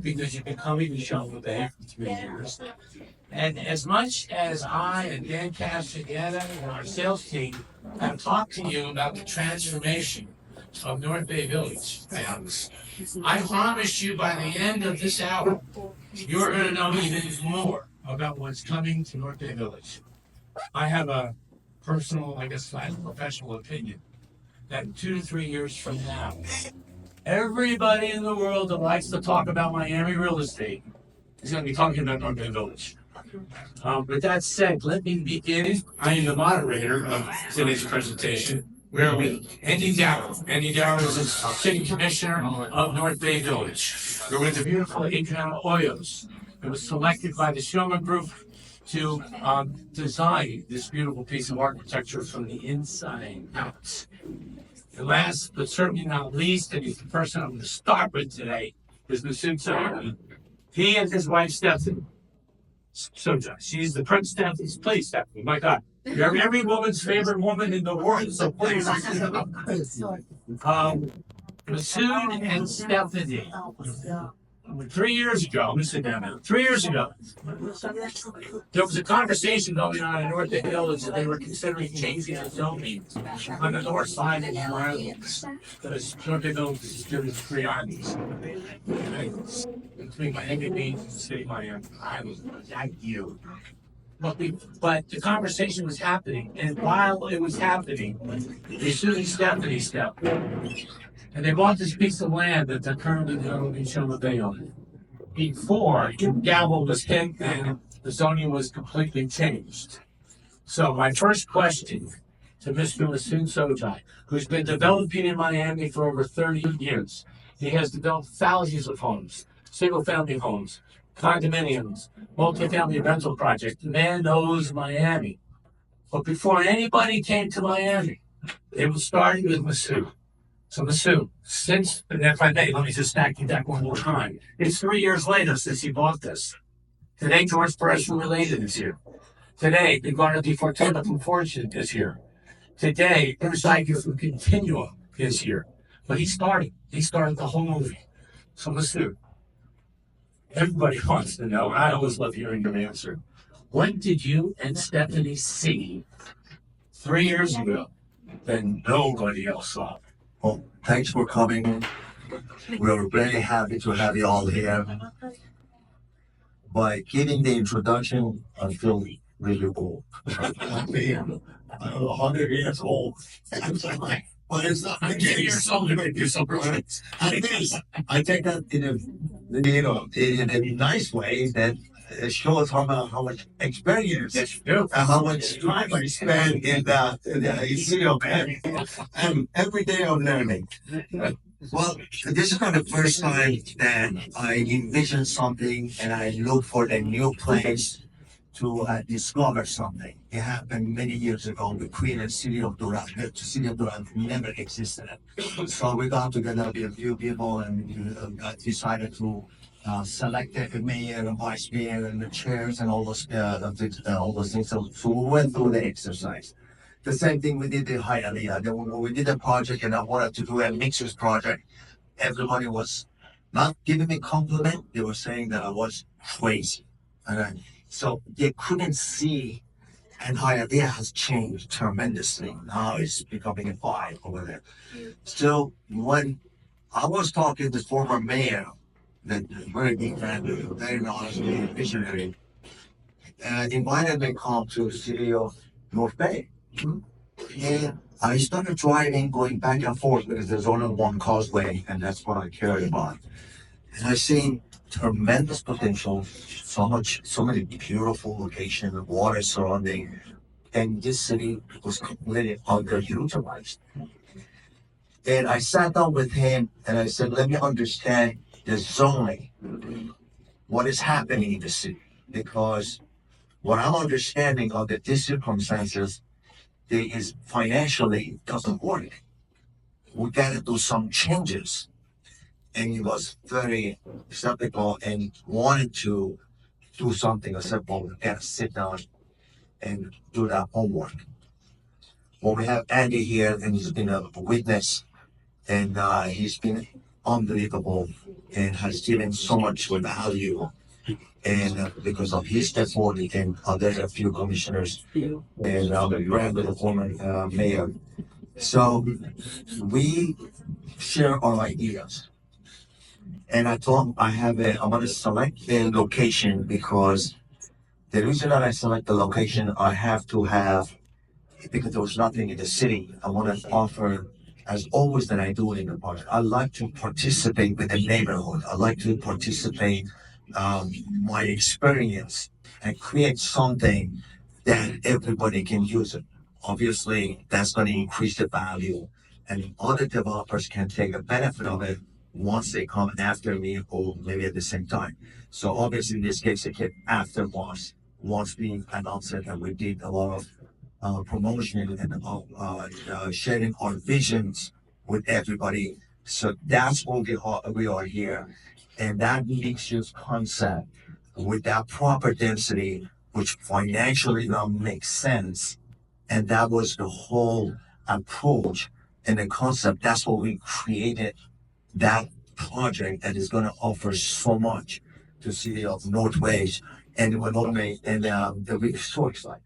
because you've been coming to Shoma Bay for 3 years. And as much as I and Dan Castaneda and our sales team have talked to you about the transformation of North Bay Village, I promise you by the end of this hour, you're going to know even more about what's coming to North Bay Village. I have a personal, I guess, professional opinion that in 2 to 3 years from now, everybody in the world that likes to talk about Miami real estate is going to be talking about North Bay Village. With that said, let me begin. I am the moderator of today's presentation. Where we, Andy Darrow. Andy Darrow is the city commissioner of North Bay Village. We're with the beautiful Adriana Hoyos. It was selected by the Shoma Group to design this beautiful piece of architecture from the inside out. And last, but certainly not least, and he's the person I'm going to start with today, is Masoud Shoajee. He and his wife, Stephanie. Shoajee. She's the Prince Stephanie's place, Stephanie. My God. You're every woman's favorite woman in the world, so please. Masoud and Stephanie. 3 years ago, I'm sit down now. 3 years ago, there was a conversation going on in North Bay Village that they were considering changing the zoning on the north side of the islands. Because North Bay Village is good as 3 islands. Between Miami Beach and the city of Miami Island, that view. But the conversation was happening, and while it was happening, Masoud and Stephanie stepped and they bought this piece of land that they're currently developing Shoma Bay on. Before the gavel was hit and the zoning was completely changed. So my first question to Mr. Masoud Shoajee, who's been developing in Miami for over 30 years. He has developed thousands of homes, single-family homes, condominiums, multifamily rental projects. The man knows Miami. But before anybody came to Miami, it was starting with Masoud. So Masoud, since, and if I may, let me just stack you back one more time. It's 3 years later since he bought this. Today, George Peression Related is here. Today, Eduardo Di Fortuna from Fortune is here. Today, Insight from Continuum is here. But he started the whole movie. So Masoud, everybody wants to know, and I always love hearing your answer. What did you and Stephanie see 3 years ago that nobody else saw? Well, thanks for coming. We're very happy to have you all here. By giving the introduction, I feel really old. I'm 100 years old. But it's not 100 years old to make you so brilliant. I take that in a nice way that it shows how much experience and how much time I spend in the and every day I'm learning. Well, this is not the first time that I envision something and I look for a new place to discover something. It happened many years ago. We created City of Durant. The City of Durant never existed. So we got together with a few people and decided to select the mayor and vice mayor and the chairs and all those things. So we went through the exercise. The same thing we did in Hialeah. When we did a project and I wanted to do a mixers project, everybody was not giving me compliment. They were saying that I was crazy. So they couldn't see, and Hialeah has changed tremendously. Now it's becoming a vibe over there. So when I was talking to the former mayor, that very big fan, very knowledgeable, visionary, invited me to come to the city of North Bay. And I started driving, going back and forth because there's only one causeway, and that's what I care about. And I see tremendous potential, so many beautiful locations, water surrounding, and this city was completely underutilized. And I sat down with him and I said, let me understand the zoning, what is happening in the city, because what I'm understanding of these circumstances is financially it doesn't work. We gotta do some changes. And he was very skeptical and wanted to do something. I said, well, we gotta sit down and do that homework. Well, we have Andy here, and he's been a witness, and he's been unbelievable and has given so much value. And because of his effort and there's a few commissioners and Brad, the former mayor. So we share our ideas. And I thought I want to select the location because the reason that I select the location, I have to have, because there was nothing in the city, I want to offer, as always that I do in the park, I like to participate with the neighborhood. I like to participate my experience and create something that everybody can use it. Obviously, that's going to increase the value, and other developers can take a benefit of it once they come after me or maybe at the same time. So obviously, in this case, it came after once we announced it, and we did a lot of promotion and sharing our visions with everybody. So that's what we are here, and that mixed use concept with that proper density, which financially now makes sense. And that was the whole approach and the concept. That's what we created that project that is going to offer so much to city of Northwest and the resource side.